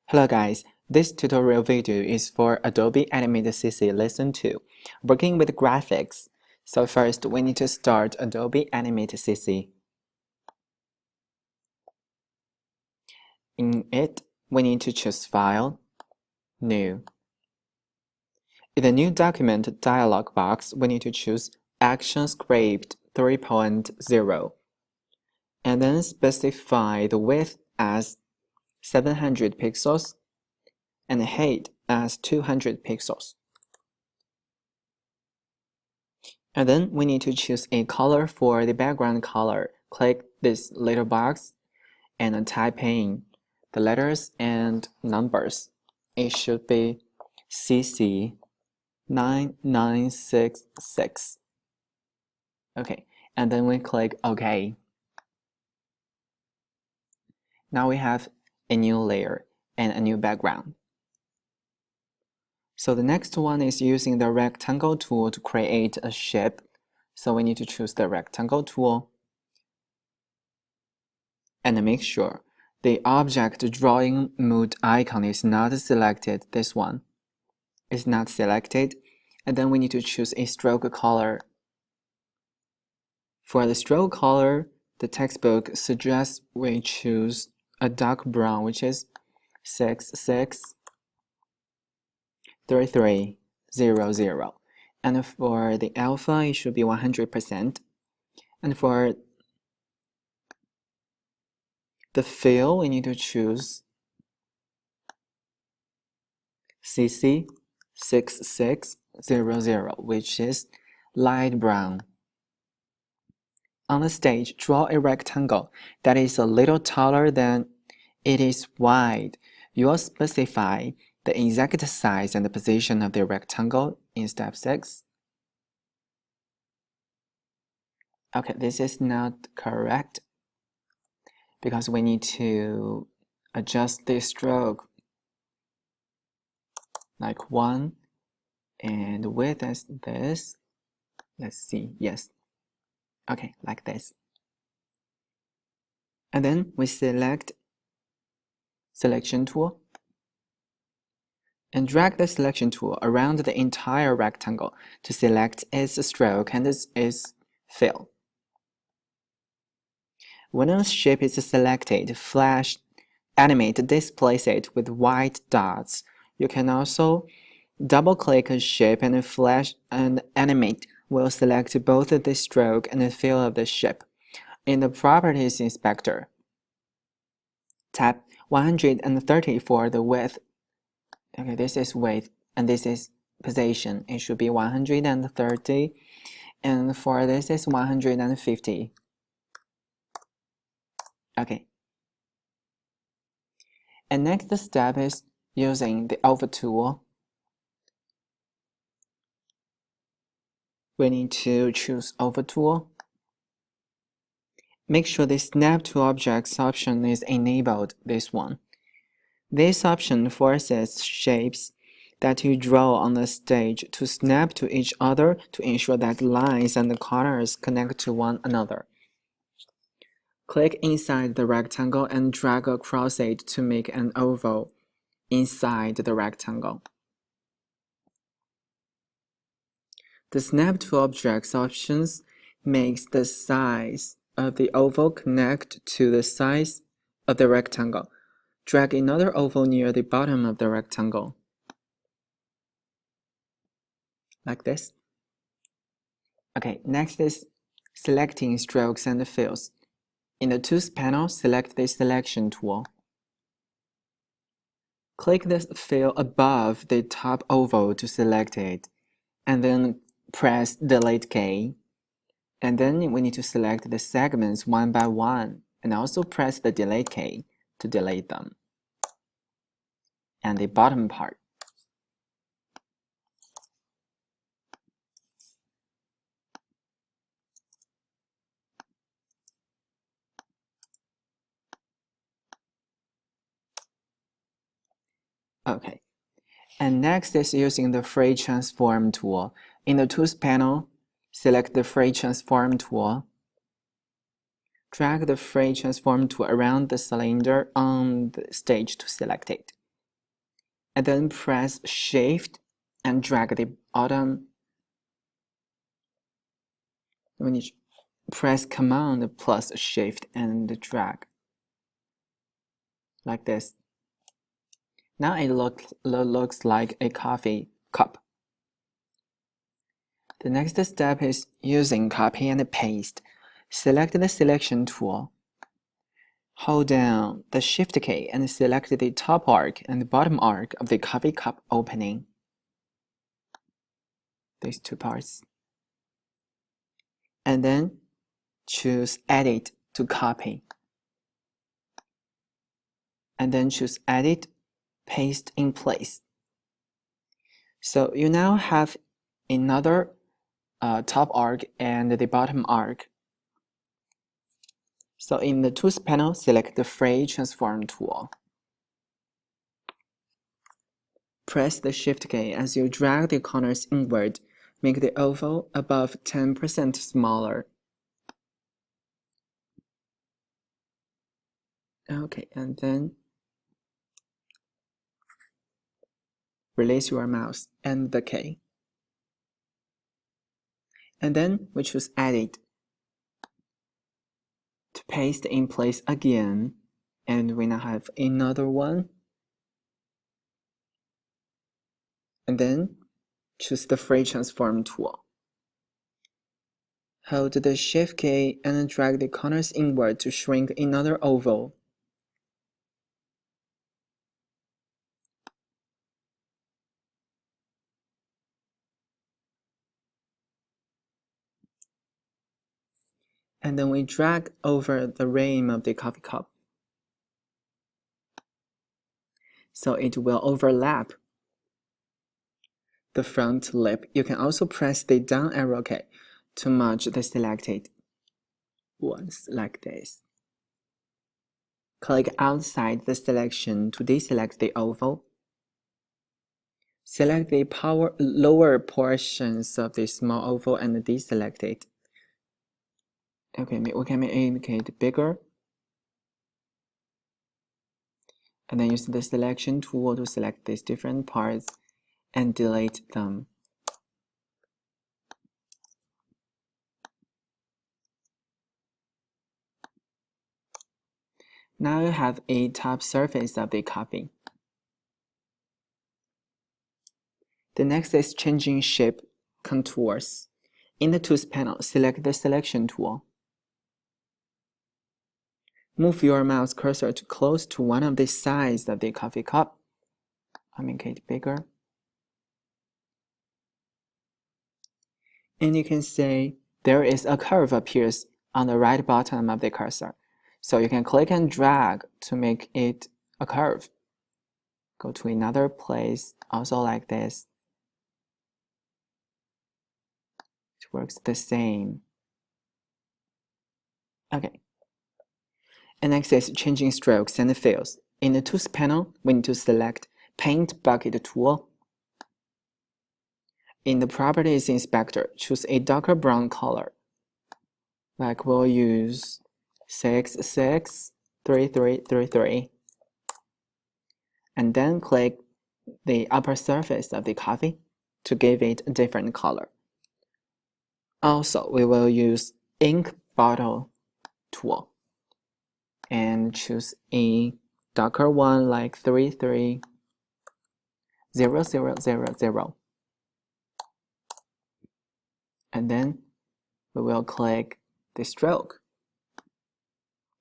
Hello guys, this tutorial video is for Adobe Animate CC Lesson 2, working with graphics. So first, we need to start Adobe Animate CC. In it, we need to choose File, New. In the New Document dialog box, we need to choose ActionScript 3.0, and then specify the width as 700 pixels and height as 200 pixels. And then we need to choose a color for the background color. Click this little box and type in the letters and numbers. It should be CC-0966. Okay, and then we click OK. Now we have a new layer and a new background. So the next one is using the rectangle tool to create a shape. So we need to choose the rectangle tool and make sure the object drawing mode icon is not selected. This one is not selected. And then we need to choose a stroke color. For the stroke color, the textbook suggests we choose a dark brown, which is 663300. And for the alpha, it should be 100%. And for the fill, we need to choose CC6600, which is light brown. On the stage, draw a rectangle that is a little taller than it is wide. You will specify the exact size and the position of the rectangle in step 6. Okay, this is not correct because we need to adjust the stroke like 1 and width as this. Let's see, yes. Okay, like this. And then we select Selection tool and drag the selection tool around the entire rectangle to select its stroke and its fill. When a shape is selected, Flash Animate displays it with white dots. You can also double-click a shape and Flash and Animate will select both the stroke and the fill of the shape. In the Properties Inspector, tap 130 for the width. Okay, this is width and this is position. It should be 130, and for this is 150. Okay. And next step is using the Over tool. We need to choose Over tool. Make sure the Snap to Objects option is enabled, this one. This option forces shapes that you draw on the stage to snap to each other to ensure that lines and the corners connect to one another. Click inside the rectangle and drag across it to make an oval inside the rectangle. The Snap to Objects options makes the size of the oval connect to the size of the rectangle. Drag another oval near the bottom of the rectangle, like this. Okay, next is selecting strokes and fills. In the Tools panel, select the Selection tool. Click the fill above the top oval to select it, and then press Delete key. And then we need to select the segments one by one, and also press the Delete key to delete them. And the bottom part. Okay, and next is using the Free Transform tool. In the Tools panel, select the Free Transform tool. Drag the Free Transform tool around the cylinder on the stage to select it. and then press Shift and drag the bottom. When you press Command plus Shift and drag, like this. Now it looks like a coffee cup. The next step is using copy and paste. Select the selection tool. Hold down the Shift key and select the top arc and the bottom arc of the coffee cup opening. These two parts. And then choose Edit to copy. And then choose Edit, Paste in place. So you now have another top arc and the bottom arc. So in the Tools panel, select the Free Transform tool. Press the Shift key as you drag the corners inward. Make the oval above 10% smaller. Okay, and then release your mouse and the key. And then we choose Edit to paste in place again. And we now have another one. And then choose the Free Transform tool. Hold the Shift key and drag the corners inward to shrink another oval. And then we drag over the rim of the coffee cup, so it will overlap the front lip. You can also press the down arrow key to merge the selected ones like this. Click outside the selection to deselect the oval. Select the lower portions of the small oval and deselect it. Okay, we can make it bigger. And then use the selection tool to select these different parts and delete them. Now you have a top surface of the coffee. The next is changing shape contours. In the Tools panel, select the Selection tool. Move your mouse cursor to close to one of the sides of the coffee cup. I'll make it bigger. And you can see there is a curve appears on the right bottom of the cursor. So you can click and drag to make it a curve. Go to another place, also like this. It works the same. Okay. And next is changing strokes and fills. In the Tools panel, we need to select Paint Bucket tool. In the Properties Inspector, choose a darker brown color. Like we'll use 663333. And then click the upper surface of the coffee to give it a different color. Also, we will use Ink Bottle tool and choose a darker one like 330000. And then we will click the stroke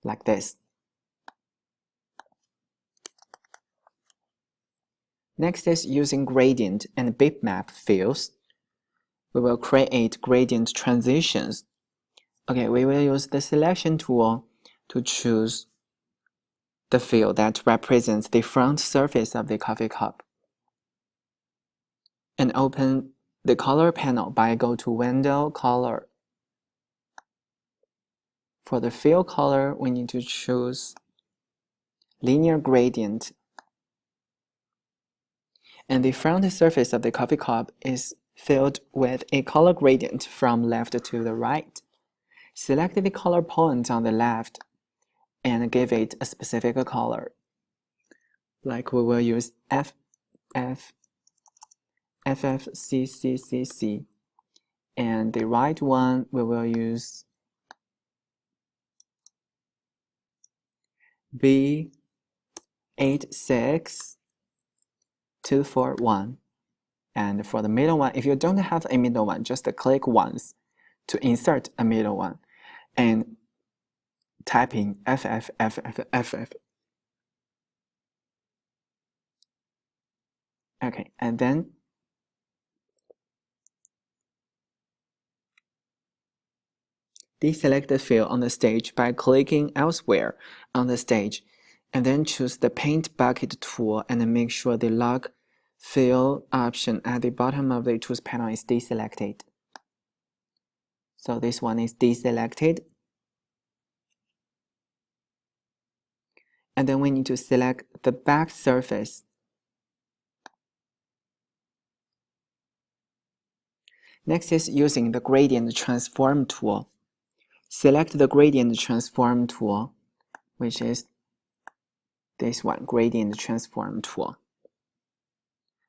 like this. Next is using gradient and bitmap fields. We will create gradient transitions. Okay, we will use the selection tool to choose the field that represents the front surface of the coffee cup. And open the color panel by go to Window, Color. For the fill color, we need to choose Linear Gradient. And the front surface of the coffee cup is filled with a color gradient from left to the right. Select the color point on the left and give it a specific color. Like we will use FFCCCC, and the right one we will use B86241. And for the middle one, if you don't have a middle one, just click once to insert a middle one and type in FFFFFF. Okay, and then deselect the fill on the stage by clicking elsewhere on the stage, and then choose the Paint Bucket tool and make sure the Lock Fill option at the bottom of the Tools panel is deselected. So this one is deselected. And then we need to select the back surface. Next is using the Gradient Transform tool. Select the Gradient Transform tool, which is this one, Gradient Transform tool.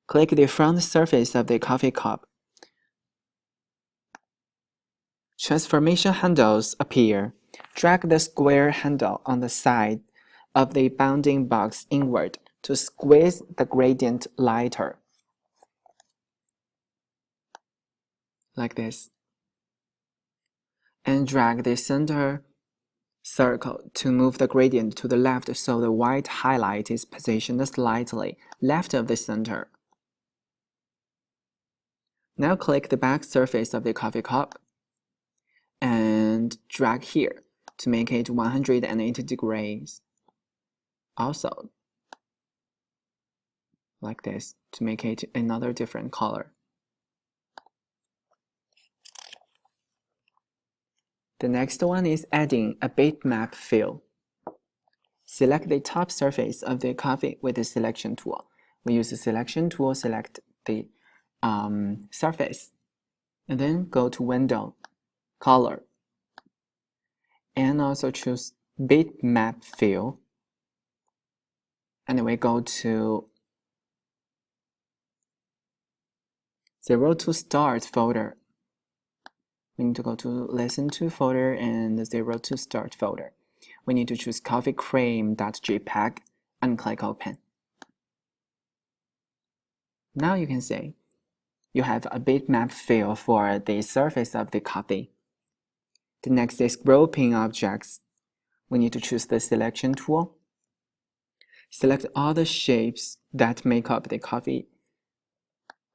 Click the front surface of the coffee cup. Transformation handles appear. Drag the square handle on the side of the bounding box inward to squeeze the gradient lighter. Like this. And drag the center circle to move the gradient to the left so the white highlight is positioned slightly left of the center. Now click the back surface of the coffee cup and drag here to make it 180 degrees. Also, like this, to make it another different color. The next one is adding a bitmap fill. Select the top surface of the coffee with the selection tool. We use the selection tool, select the surface, and then go to Window, Color, and also choose Bitmap Fill. And we go to 02 Start folder. We need to go to Listen to folder and 02 Start folder. We need to choose coffeecream.jpg and click Open. Now you can see you have a bitmap fill for the surface of the coffee. The next is grouping objects. We need to choose the selection tool. Select all the shapes that make up the coffee.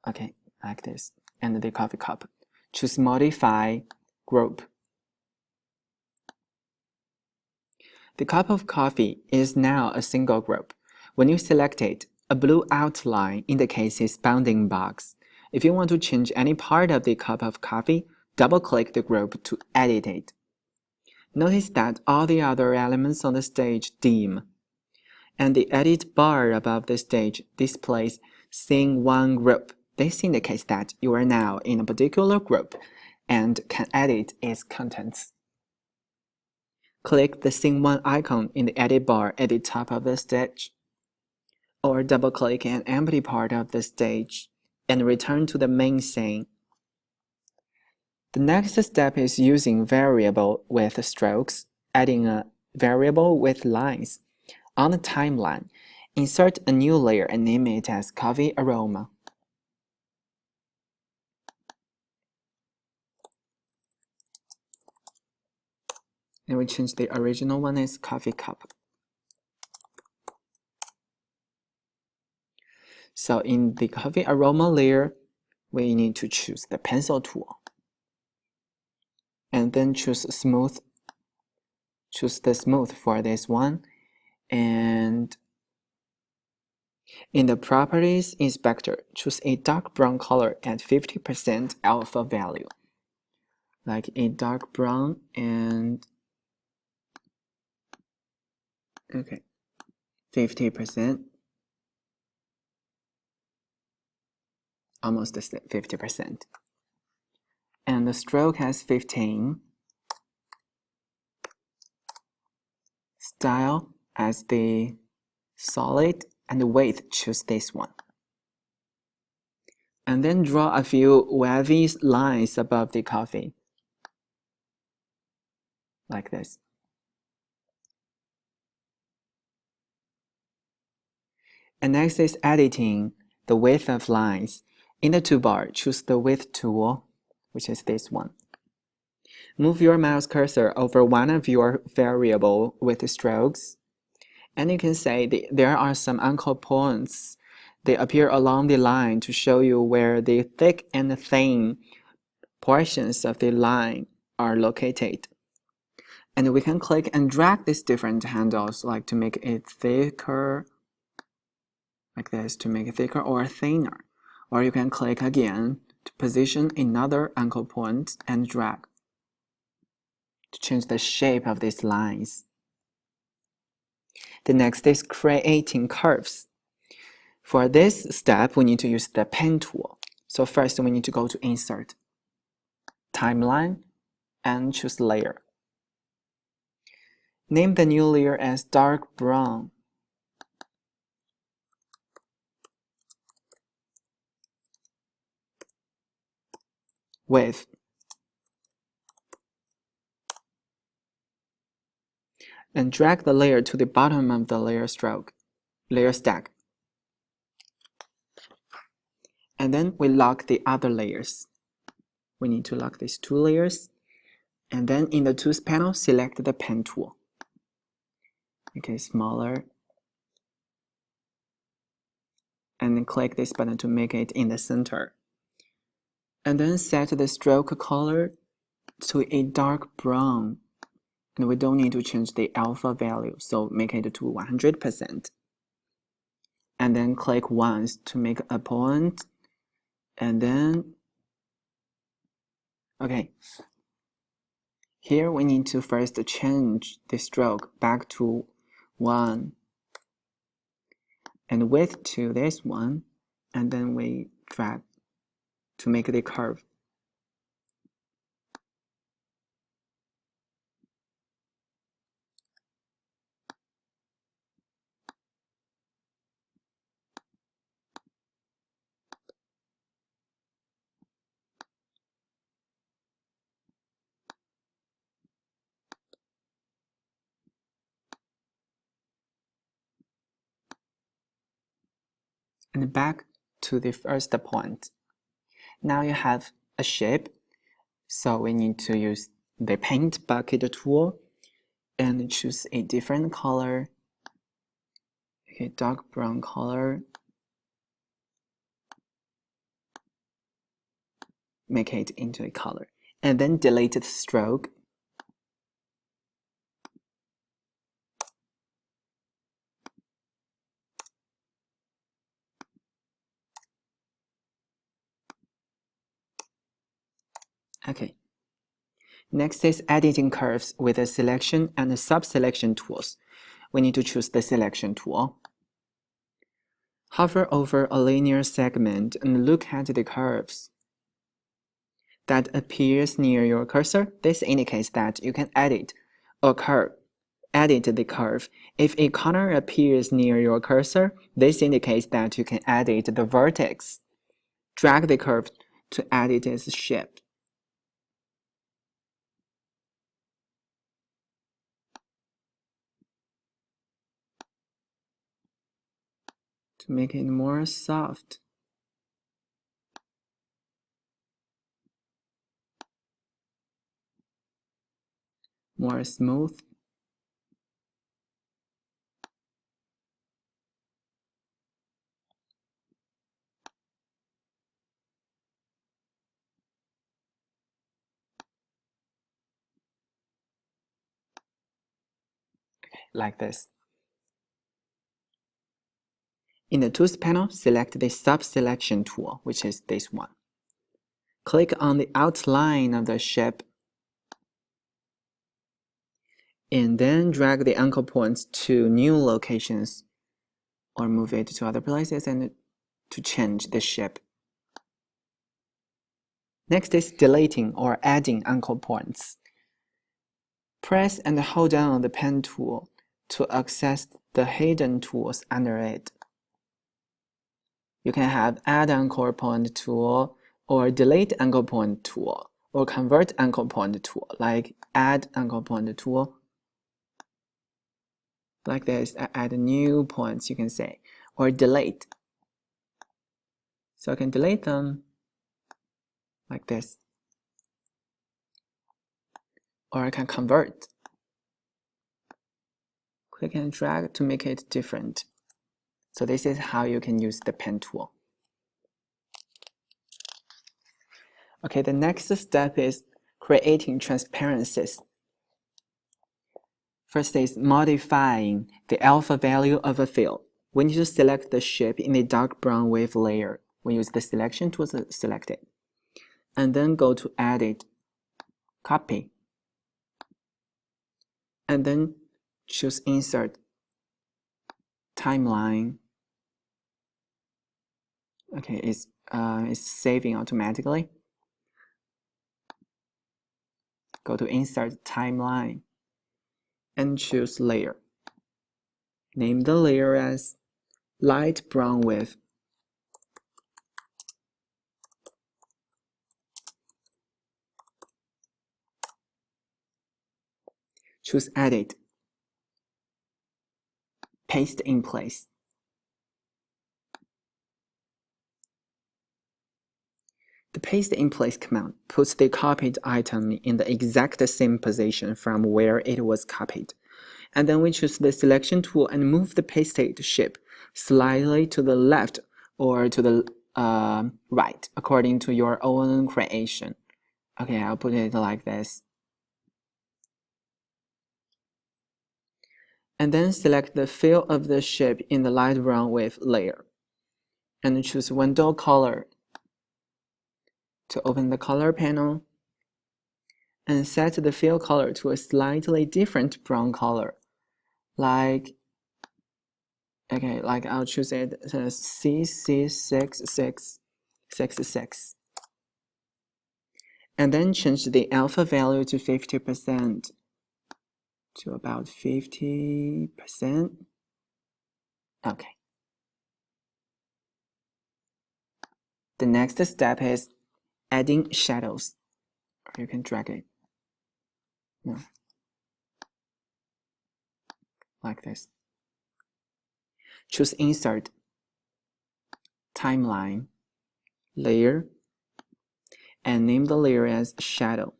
Okay, like this, and the coffee cup. Choose Modify Group. The cup of coffee is now a single group. When you select it, a blue outline indicates its bounding box. If you want to change any part of the cup of coffee, double-click the group to edit it. Notice that all the other elements on the stage dim, and the edit bar above the stage displays Scene 1 group. This indicates that you are now in a particular group and can edit its contents. Click the Scene 1 icon in the edit bar at the top of the stage, or double-click an empty part of the stage and return to the main scene. The next step is using variable with strokes, adding a variable with lines. On the timeline, insert a new layer and name it as Coffee Aroma. And we change the original one as Coffee Cup. So in the Coffee Aroma layer, we need to choose the Pencil tool. And then choose Smooth. Choose the Smooth for this one. And in the Properties Inspector, choose a dark brown color at 50% alpha value. Like a dark brown and okay, 50%. Almost 50%. And the stroke has 15. Style as the solid, and the weight, choose this one. and then draw a few wavy lines above the coffee, like this. And next is editing the width of lines. In the toolbar, choose the width tool, which is this one. Move your mouse cursor over one of your variable width strokes, and you can say there are some anchor points. They appear along the line to show you where the thick and thin portions of the line are located. And we can click and drag these different handles, like to make it thicker, like this, to make it thicker or thinner. Or you can click again to position another anchor point and drag to change the shape of these lines. The next is creating curves. For this step, we need to use the pen tool. So first we need to go to Insert, Timeline, and choose Layer. Name the new layer as dark brown. Width. And drag the layer to the bottom of the layer stack. And then we lock the other layers. We need to lock these two layers. And then in the Tools panel, select the Pen tool. Make it smaller. And then click this button to make it in the center. And then set the stroke color to a dark brown. And we don't need to change the alpha value, so make it to 100%. And then click once to make a point. And then, okay. Here we need to first change the stroke back to 1 and width to this one, and then we drag to make the curve. And back to the first point. Now you have a shape, so we need to use the Paint Bucket tool and choose a different color, a dark brown color. Make it into a color, and then delete the stroke. Okay. Next is editing curves with the selection and the sub-selection tools. We need to choose the selection tool. Hover over a linear segment and look at the curves that appears near your cursor. This indicates that you can edit the curve. If a corner appears near your cursor, this indicates that you can edit the vertex. Drag the curve to edit its shape. To make it more soft. More smooth. Like this. In the Tools panel, select the Sub-Selection tool, which is this one. Click on the outline of the shape, and then drag the anchor points to new locations, or move it to other places and to change the shape. Next is deleting or adding anchor points. Press and hold down the Pen tool to access the hidden tools under it. You can have add anchor point tool, or delete anchor point tool, or convert anchor point tool, like add anchor point tool. Like this, add new points, you can say, or delete. So I can delete them like this. Or I can convert. Click and drag to make it different. So this is how you can use the pen tool. Okay, the next step is creating transparencies. First is modifying the alpha value of a fill. We need to select the shape in the dark brown wave layer. We use the selection tool to select it. And then go to Edit, Copy. And then choose Insert, Timeline. Okay, it's saving automatically. Go to Insert, Timeline. And choose Layer. Name the layer as Light Brown Wave. Choose Edit. Paste in place. The paste in place command puts the copied item in the exact same position from where it was copied. And then we choose the selection tool and move the pasted shape slightly to the left or to the right, according to your own creation. Okay, I'll put it like this. And then select the fill of the shape in the light brown wave layer. And choose Window Color to open the color panel. And set the fill color to a slightly different brown color. Like I'll choose it as CC-0666. And then change the alpha value to 50%, to about 50%. Okay. The next step is adding shadows. You can drag it. No. Like this. Choose Insert, Timeline, Layer, and name the layer as Shadow.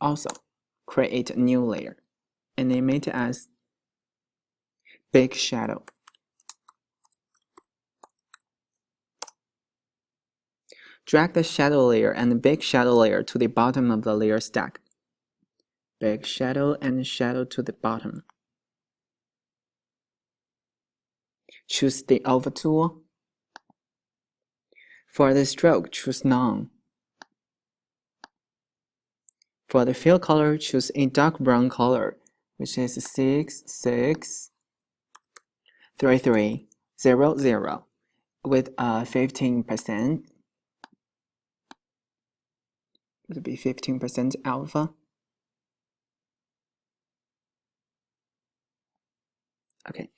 Also, create a new layer and name it as Big Shadow. Drag the shadow layer and the big shadow layer to the bottom of the layer stack. Big shadow and shadow to the bottom. Choose the Over tool. For the stroke, choose None. For the fill color, choose a dark brown color, which is 663300 with 15%. It would be 15% alpha. Okay.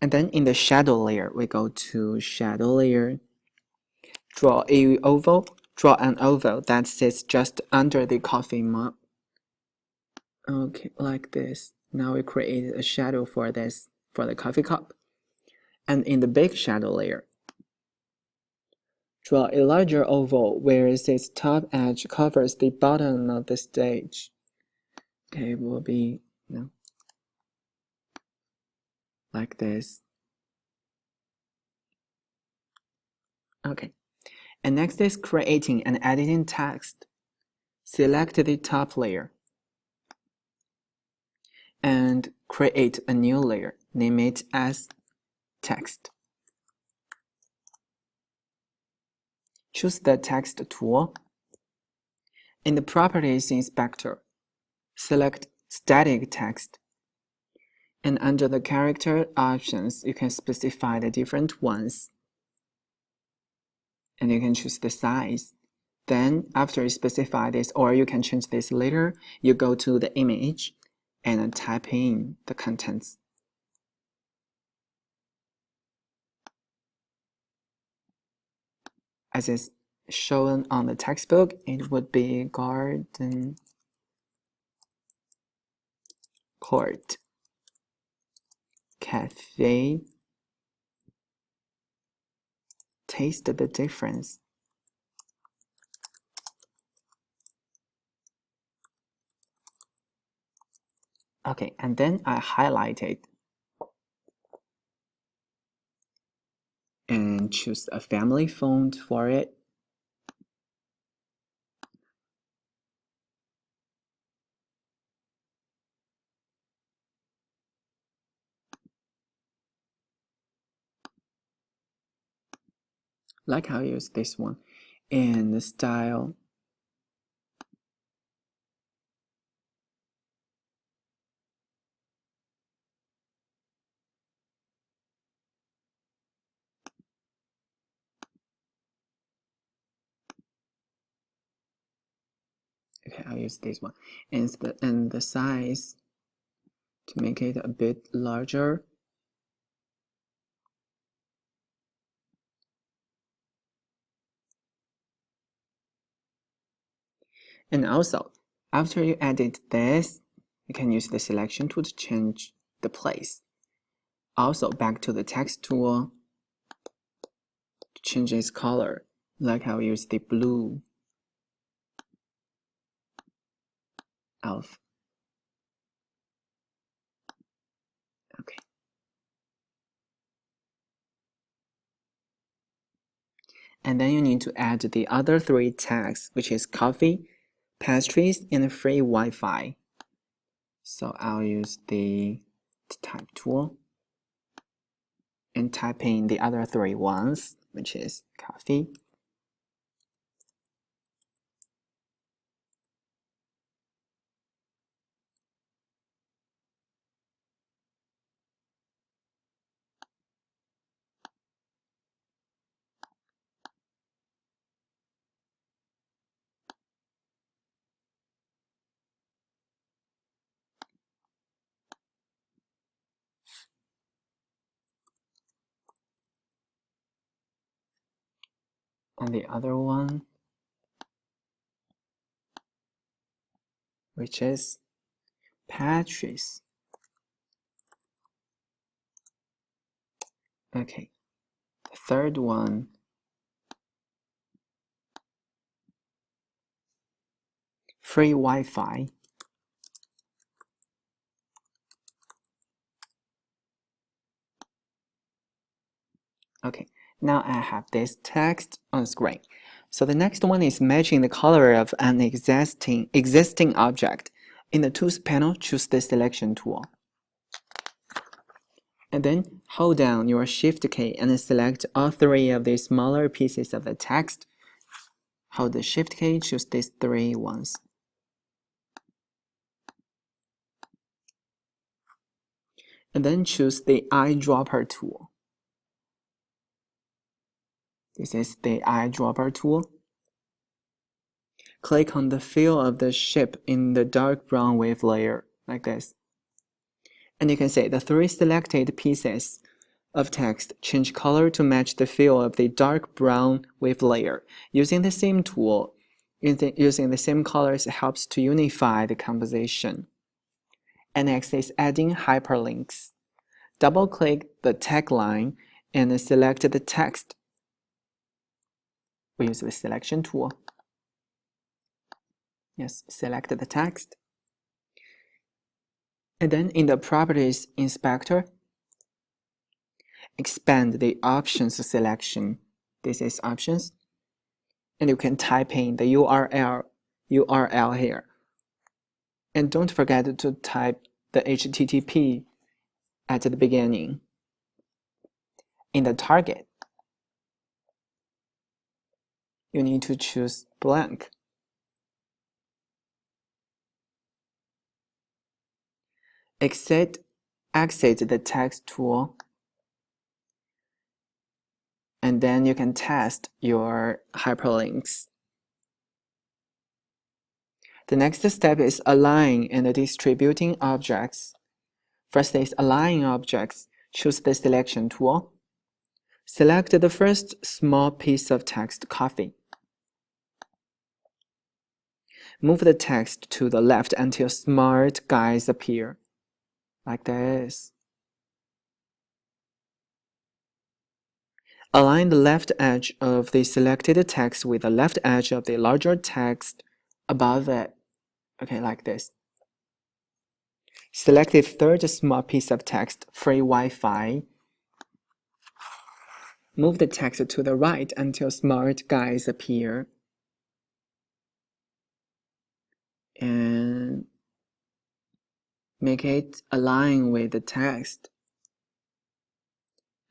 And then in the shadow layer, we go to shadow layer, draw an oval that sits just under the coffee mug. Okay, like this. Now we create a shadow for this, for the coffee cup. And in the big shadow layer, draw a larger oval where its top edge covers the bottom of the stage. Okay, it will be like this. Okay, and next is creating and editing text. Select the top layer and create a new layer. Name it as Text. Choose the Text tool. In the Properties Inspector, select Static Text. And under the character options, you can specify the different ones. And you can choose the size Then after you specify this, or you can change this later, you go to the image and type in the contents. As is shown on the textbook, it would be garden court, cafe, taste the difference. Okay, and then I highlight it and choose a family font for it. Like I'll use this one. And the style, okay, I'll use this one. And the size, to make it a bit larger. And also, after you edit this, you can use the selection tool to change the place. Also, back to the text tool to change its color. Like I'll use the blue elf. Okay. And then you need to add the other three tags, which is coffee, pastries, and free Wi-Fi. So I'll use the type tool and type in the other three ones, which is coffee, and the other one, which is pastries. Okay, the third one, free Wi-Fi. Okay, now I have this text on screen. So the next one is matching the color of an existing object. In the Tools panel, choose the Selection tool. And then hold down your Shift key and select all three of the smaller pieces of the text. Hold the Shift key, choose these three ones. And then choose the eyedropper tool. This is the eyedropper tool. Click on the fill of the ship in the dark brown wave layer, like this. And you can see the three selected pieces of text change color to match the fill of the dark brown wave layer. Using the same tool, using the same colors helps to unify the composition. And next is adding hyperlinks. Double-click the tagline and select the text. We use the selection tool. Yes, select the text. And then in the Properties Inspector, expand the Options selection. This is Options. And you can type in the URL here. And don't forget to type the HTTP at the beginning. In the target, you need to choose blank. Exit the text tool, and then you can test your hyperlinks. The next step is aligning and distributing objects. First is align objects. Choose the selection tool. Select the first small piece of text, coffee. Move the text to the left until smart guys appear, like this. Align the left edge of the selected text with the left edge of the larger text above it, okay, like this. Select the third small piece of text, free Wi-Fi. Move the text to the right until smart guys appear. And make it align with the text.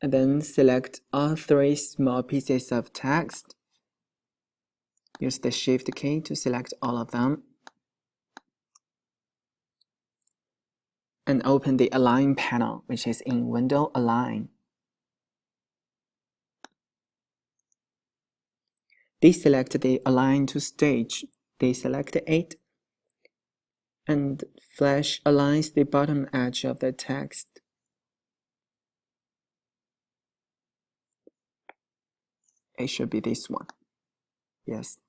And then select all three small pieces of text. Use the Shift key to select all of them. And open the Align panel, which is in Window Align. Deselect the Align to Stage. Deselect it. And Flash aligns the bottom edge of the text. It should be this one. Yes.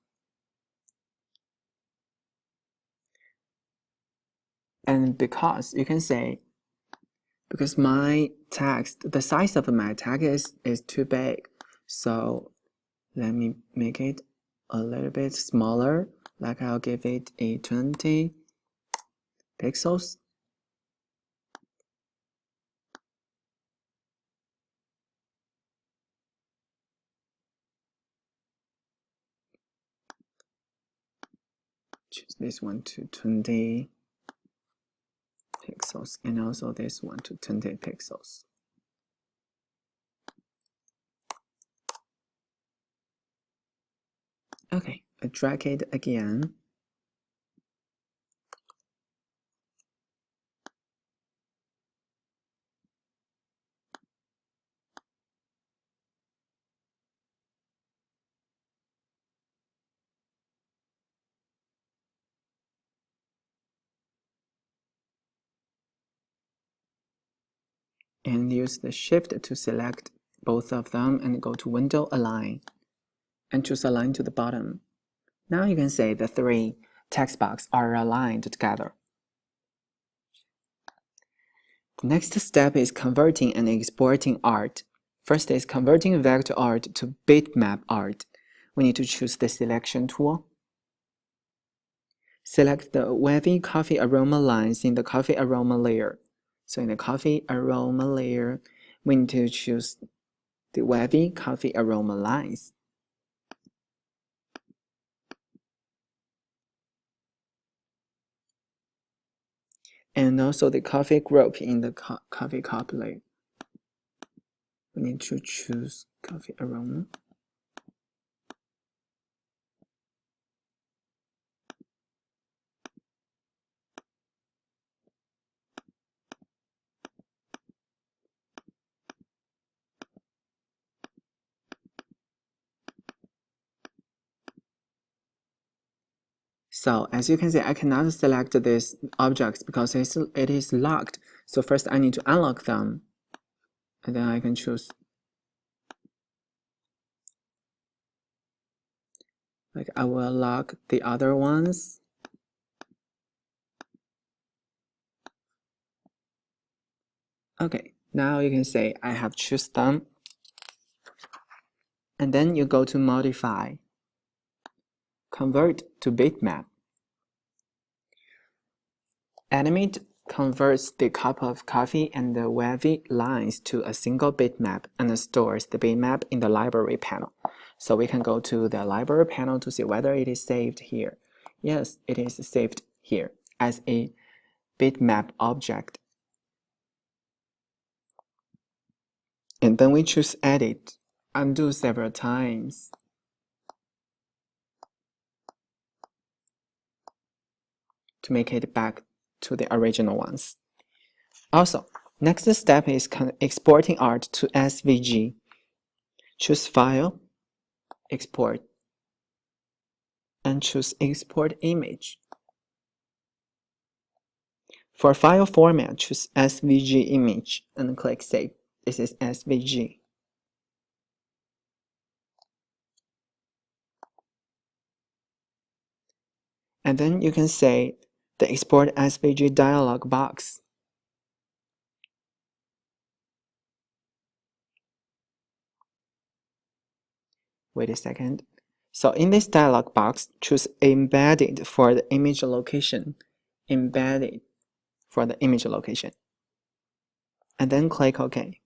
And because you can say, because my text, the size of my text is too big, so let me make it a little bit smaller, like I'll give it a 20 pixels. Choose this one to 20 pixels, and also this one to 20 pixels. Okay, I drag it again. And use the Shift to select both of them and go to Window Align and choose Align to the bottom. Now you can say the three text boxes are aligned together. The next step is converting and exporting art. First is converting vector art to bitmap art. We need to choose the selection tool. Select the wavy coffee aroma lines in the coffee aroma layer. So in the coffee aroma layer, we need to choose the wavy coffee aroma lines. And also the coffee group in the coffee cup layer. We need to choose coffee aroma. So as you can see, I cannot select these objects because it is locked. So first I need to unlock them, and then I can choose. Like I will lock the other ones. Okay, now you can say I have choose them. And then you go to Modify, Convert to Bitmap. Animate converts the cup of coffee and the wavy lines to a single bitmap and stores the bitmap in the library panel. So we can go to the library panel to see whether it is saved here. Yes, it is saved here as a bitmap object. And then we choose Edit, undo several times. To make it back to the original ones. Also, next step is exporting art to SVG. Choose File, Export, and choose Export Image. For file format, choose SVG image and click Save. This is SVG. And then you can say the Export SVG dialog box. Wait a second. So in this dialog box, choose Embedded for the image location. Embedded for the image location. And then click OK.